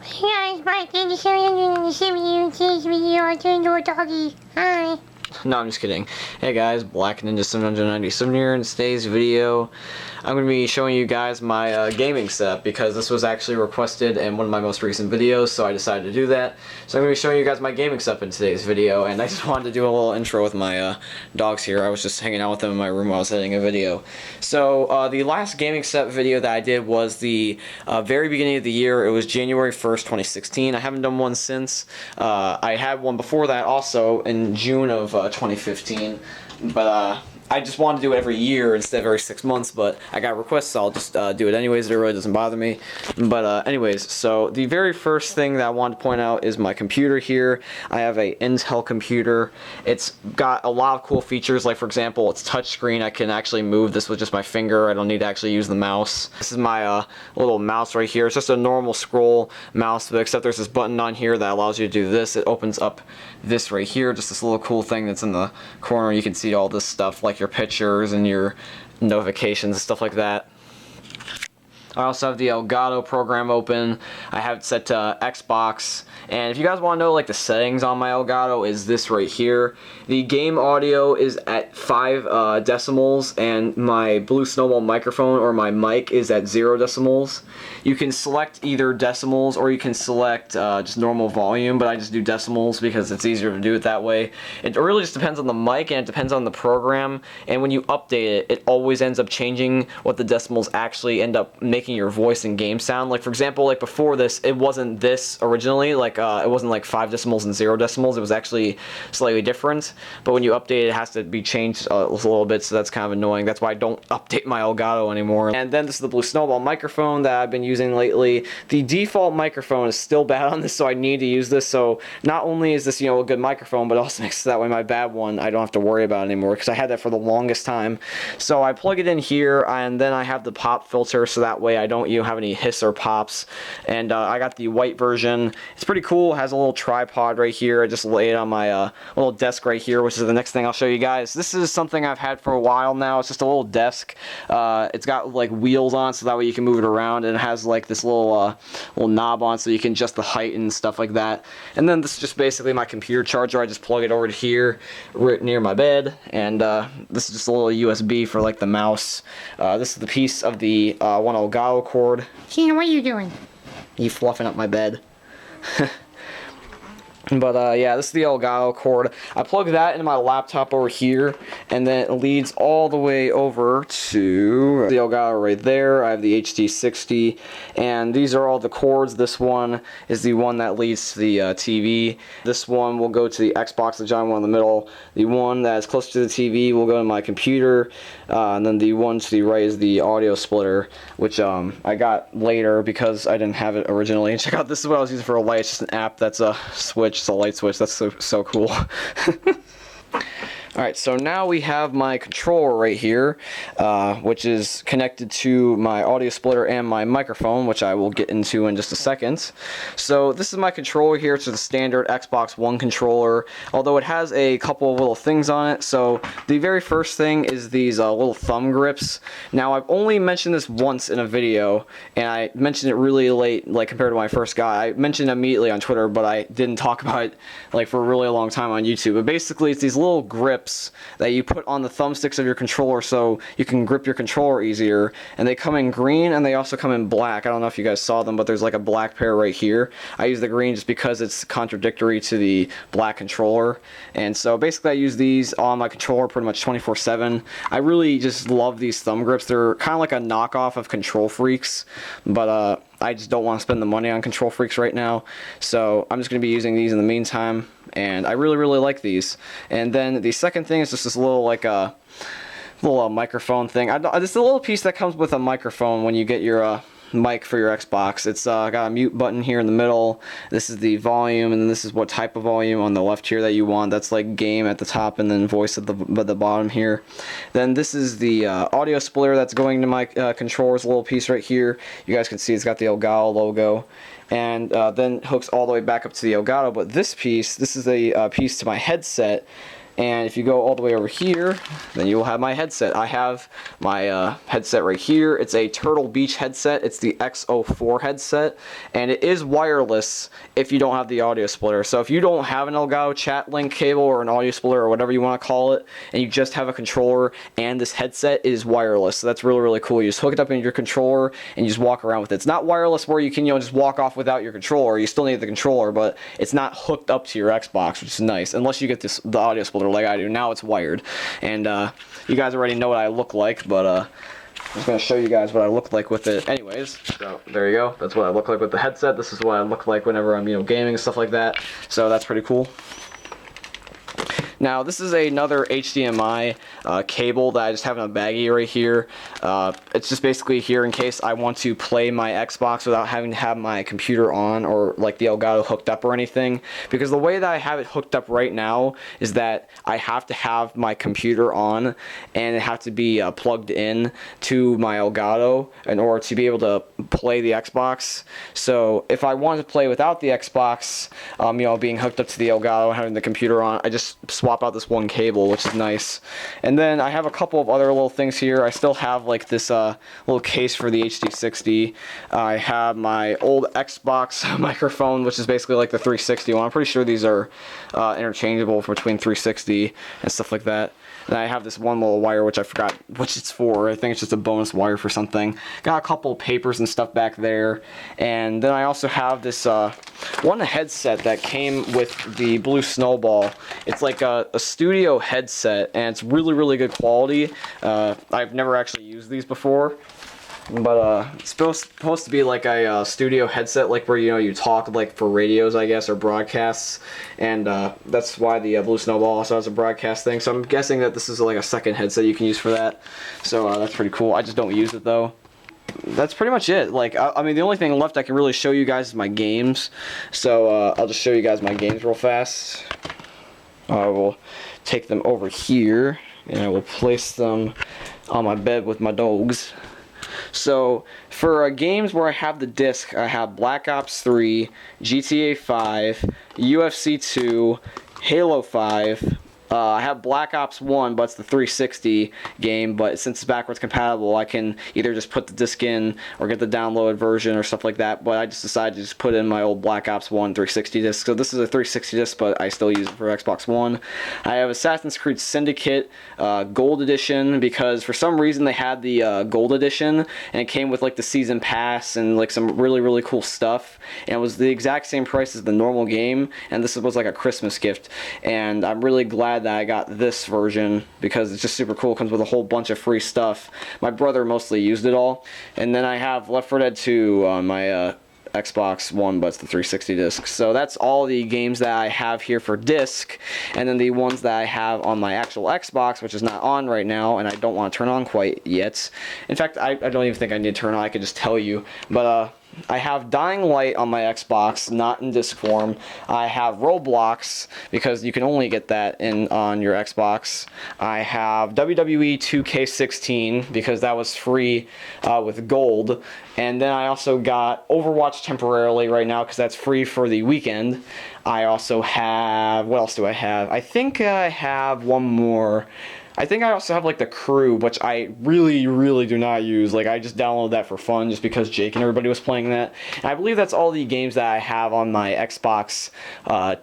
Hey guys, Blackninja797's video. I turned into a doggy. Hi. No, I'm just kidding. Hey guys, Blackninja797 here. In today's video, I'm going to be showing you guys my gaming setup because this was actually requested in one of my most recent videos, so I decided to do that. So I'm going to be showing you guys my gaming setup in today's video, and I just wanted to do a little intro with my dogs here. I was just hanging out with them in my room while I was editing a video. So the last gaming setup video that I did was the very beginning of the year. It was January 1st, 2016. I haven't done one since. I had one before that also in June of 2015, but I just want to do it every year instead of every 6 months, but I got requests, so I'll just do it anyways. It really doesn't bother me. But anyways, so the very first thing that I want to point out is my computer here. I have a Intel computer. It's got a lot of cool features, like for example, it's touchscreen. I can actually move this with just my finger. I don't need to actually use the mouse. This is my little mouse right here. It's just a normal scroll mouse, but except there's this button on here that allows you to do this. It opens up this right here, just this little cool thing that's in the corner. You can see all this stuff, like your pictures and your notifications and stuff like that. I also have the Elgato program open. I have it set to Xbox, and if you guys want to know like the settings on my Elgato, is this right here. The game audio is at 5 decimals, and my Blue Snowball microphone or my mic is at 0 decimals. You can select either decimals or you can select just normal volume, but I just do decimals because it's easier to do it that way. It really just depends on the mic and it depends on the program, and when you update it, it always ends up changing what the decimals actually end up making your voice and game sound. Like for example, like before this, it wasn't this originally, like it wasn't like 5 decimals and 0 decimals. It was actually slightly different, but when you update it, it has to be changed a little bit, so that's kind of annoying. That's why I don't update my Elgato anymore. And then this is the Blue Snowball microphone that I've been using lately. The default microphone is still bad on this, so I need to use this. So not only is this, you know, a good microphone, but also makes that way my bad one I don't have to worry about anymore, because I had that for the longest time. So I plug it in here, and then I have the pop filter, so that way I don't have any hiss or pops. And I got the white version. It's pretty cool. It has a little tripod right here. I just lay it on my little desk right here, which is the next thing I'll show you guys. This is something I've had for a while now. It's just a little desk. It's got like wheels on, so that way you can move it around, and it has like this little knob on, so you can adjust the height and stuff like that. And then this is just basically my computer charger. I just plug it over to here, right near my bed, and this is just a little USB for like the mouse. This is the piece of the one Elgato cord. Tina, what are you doing? You fluffing up my bed. But yeah, this is the Elgato cord. I plug that into my laptop over here, and then it leads all the way over to the Elgato right there. I have the HD60, and these are all the cords. This one is the one that leads to the TV. This one will go to the Xbox, the giant one in the middle. The one that is close to the TV will go to my computer, and then the one to the right is the audio splitter, which I got later because I didn't have it originally. And check out, this is what I was using for a light. It's just an app that's a switch. It's a light switch. That's so cool. Alright, so now we have my controller right here, which is connected to my audio splitter and my microphone, which I will get into in just a second. So this is my controller here. It's just a standard Xbox One controller, although it has a couple of little things on it. So the very first thing is these little thumb grips. Now, I've only mentioned this once in a video, and I mentioned it really late, like compared to when I first got it. I mentioned it immediately on Twitter, but I didn't talk about it like for a really long time on YouTube. But basically, it's these little grips that you put on the thumbsticks of your controller so you can grip your controller easier, and they come in green and they also come in black. I don't know if you guys saw them, but there's like a black pair right here. I use the green just because it's contradictory to the black controller, and so basically I use these on my controller pretty much 24/7. I really just love these thumb grips. They're kind of like a knockoff of Control Freaks, but I just don't want to spend the money on Control Freaks right now, so I'm just going to be using these in the meantime, and I really like these. And then the second thing is just this little like a little microphone thing. This is a little piece that comes with a microphone when you get your mic for your Xbox. It's got a mute button here in the middle. This is the volume, and then this is what type of volume on the left here that you want. That's like game at the top, and then voice at the bottom here. Then this is the audio splitter that's going to my controller's little piece right here. You guys can see it's got the Elgato logo, and then hooks all the way back up to the Elgato. But this piece, this is a piece to my headset, And if you go all the way over here, then you will have my headset. I have my headset right here. It's a Turtle Beach headset. It's the X04 headset, and it is wireless if you don't have the audio splitter. So if you don't have an Elgato chat link cable or an audio splitter or whatever you want to call it, and you just have a controller and this headset, it is wireless. So that's really, really cool. You just hook it up in your controller and you just walk around with it. It's not wireless where you can, just walk off without your controller. You still need the controller, but it's not hooked up to your Xbox, which is nice, unless you get the audio splitter like I do. Now it's wired, and you guys already know what I look like, but I'm just going to show you guys what I look like with it anyways. So there you go. That's what I look like with the headset. This is what I look like whenever I'm gaming and stuff like that. So that's pretty cool. Now, this is another HDMI cable that I just have in a baggie right here. It's just basically here in case I want to play my Xbox without having to have my computer on or like the Elgato hooked up or anything. Because the way that I have it hooked up right now is that I have to have my computer on and it has to be plugged in to my Elgato in order to be able to play the Xbox. So if I want to play without the Xbox, being hooked up to the Elgato and having the computer on, I just swap out this one cable, which is nice. And then I have a couple of other little things here. I still have like this little case for the HD60. I have my old Xbox microphone, which is basically like the 360 one. I'm pretty sure these are interchangeable between 360 and stuff like that. And I have this one little wire, which I forgot which it's for. I think it's just a bonus wire for something. Got a couple papers and stuff back there. And then I also have this one headset that came with the Blue Snowball. It's like a studio headset, and it's really, really good quality. I've never actually used these before. But it's supposed to be like a studio headset, like where you talk like for radios, I guess, or broadcasts, and that's why the Blue Snowball also has a broadcast thing. So I'm guessing that this is like a second headset you can use for that. So that's pretty cool. I just don't use it though. That's pretty much it. Like I mean, the only thing left I can really show you guys is my games. So I'll just show you guys my games real fast. I will take them over here and I will place them on my bed with my dogs. So for games where I have the disc, I have Black Ops 3, GTA 5, UFC 2, Halo 5. I have Black Ops 1, but it's the 360 game, but since it's backwards compatible, I can either just put the disc in or get the downloaded version or stuff like that, but I just decided to just put in my old Black Ops 1 360 disc. So this is a 360 disc, but I still use it for Xbox One. I have Assassin's Creed Syndicate Gold Edition, because for some reason they had the Gold Edition, and it came with like the Season Pass and like some really, really cool stuff, and it was the exact same price as the normal game, and this was like a Christmas gift, and I'm really glad that I got this version because it's just super cool. It comes with a whole bunch of free stuff. My brother mostly used it all. And then I have Left 4 Dead 2 on my Xbox One, but it's the 360 disc. So that's all the games that I have here for disc, and then the ones that I have on my actual Xbox, which is not on right now, and I don't want to turn on quite yet. In fact, I don't even think I need to turn on. I could just tell you. But I have Dying Light on my Xbox, not in disc form. I have Roblox, because you can only get that on your Xbox. I have WWE 2K16, because that was free with gold. And then I also got Overwatch temporarily right now, because that's free for the weekend. I also have, what else do I have? I think I have one more. I think I also have like the Crew, which I really, really do not use. Like I just downloaded that for fun just because Jake and everybody was playing that. And I believe that's all the games that I have on my Xbox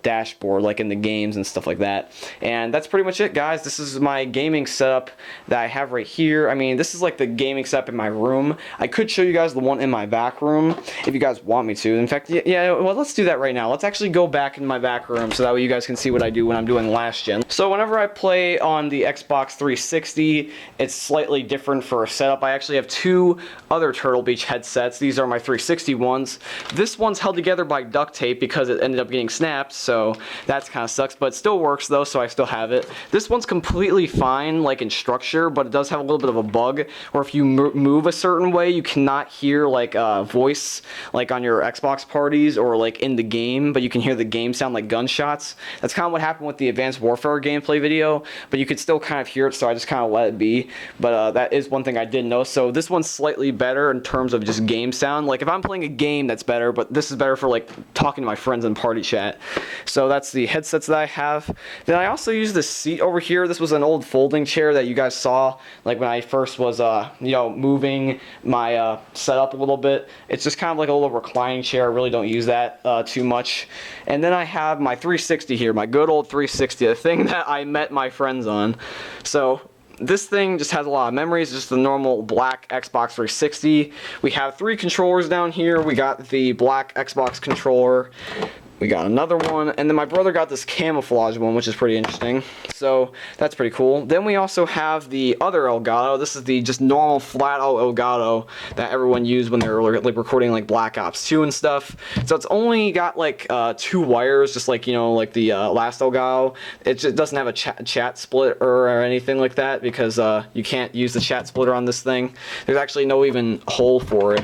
dashboard, like in the games and stuff like that. And that's pretty much it, guys. This is my gaming setup that I have right here. I mean, this is like the gaming setup in my room. I could show you guys the one in my back room if you guys want me to. In fact, yeah, well, let's do that right now. Let's actually go back in my back room so that way you guys can see what I do when I'm doing last gen. So whenever I play on the Xbox 360, it's slightly different for a setup. I actually have two other Turtle Beach headsets. These are my 360 ones. This one's held together by duct tape because it ended up getting snapped, so that kind of sucks, but it still works though, so I still have it. This one's completely fine, like in structure, but it does have a little bit of a bug, where if you move a certain way, you cannot hear like a voice, like on your Xbox parties or like in the game, but you can hear the game sound like gunshots. That's kind of what happened with the Advanced Warfare gameplay video, but you could still kind of kind of hear it, so I just kind of let it be. But that is one thing I did know. So this one's slightly better in terms of just game sound. Like if I'm playing a game, that's better, but this is better for like talking to my friends in party chat. So that's the headsets that I have. Then I also use this seat over here. This was an old folding chair that you guys saw like when I first was moving my setup a little bit. It's just kind of like a little reclining chair. I really don't use that too much. And then I have my 360 here, my good old 360, the thing that I met my friends on. So this thing just has a lot of memories, just the normal black Xbox 360. We have 3 controllers down here. We got the black Xbox controller. We got another one, and then my brother got this camouflage one, which is pretty interesting. So that's pretty cool. Then we also have the other Elgato. This is the just normal flat out Elgato that everyone used when they were like recording like Black Ops 2 and stuff. So it's only got like 2 wires, just like like the last Elgato. It just doesn't have a chat splitter or anything like that because you can't use the chat splitter on this thing. There's actually no even hole for it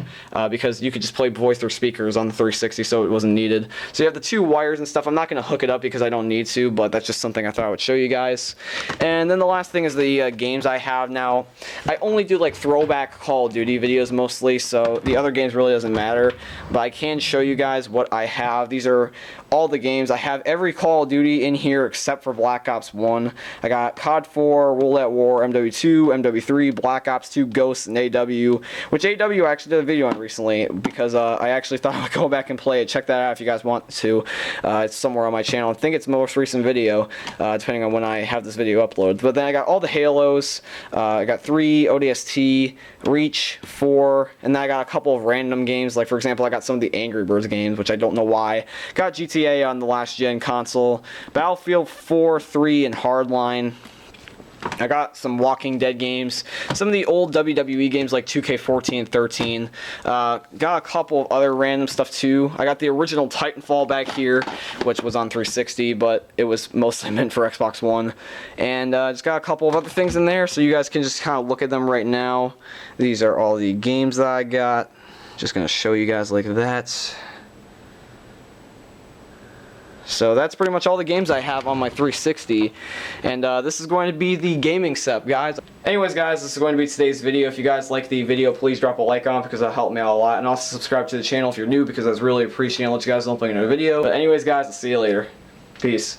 because you could just play voice through speakers on the 360, so it wasn't needed. So you have the 2 wires and stuff. I'm not going to hook it up because I don't need to, but that's just something I thought I would show you guys. And then the last thing is the games I have now. I only do like throwback Call of Duty videos mostly, so the other games really doesn't matter, but I can show you guys what I have. These are all the games. I have every Call of Duty in here except for Black Ops 1. I got COD 4, World at War, MW2, MW3, Black Ops 2, Ghosts, and AW, which AW I actually did a video on recently because I actually thought I would go back and play it. Check that out if you guys want to. It's somewhere on my channel. I think it's the most recent video, depending on when I have this video uploaded. But then I got all the Halos. I got 3 ODST, Reach, 4, and then I got a couple of random games. Like for example, I got some of the Angry Birds games, which I don't know why. Got GTA on the last gen console, Battlefield 4, 3, and Hardline. I got some Walking Dead games, some of the old WWE games like 2K14 and 13. Got a couple of other random stuff too. I got the original Titanfall back here, which was on 360, but it was mostly meant for Xbox One. And just got a couple of other things in there, so you guys can just kind of look at them right now. These are all the games that I got. Just going to show you guys like that. So that's pretty much all the games I have on my 360, and this is going to be the gaming setup, guys. Anyways, guys, this is going to be today's video. If you guys like the video, please drop a like on it because that'll help me out a lot, and also subscribe to the channel if you're new because I really appreciate it. I'll let you guys know if I'm playing another video. But anyways, guys, I'll see you later. Peace.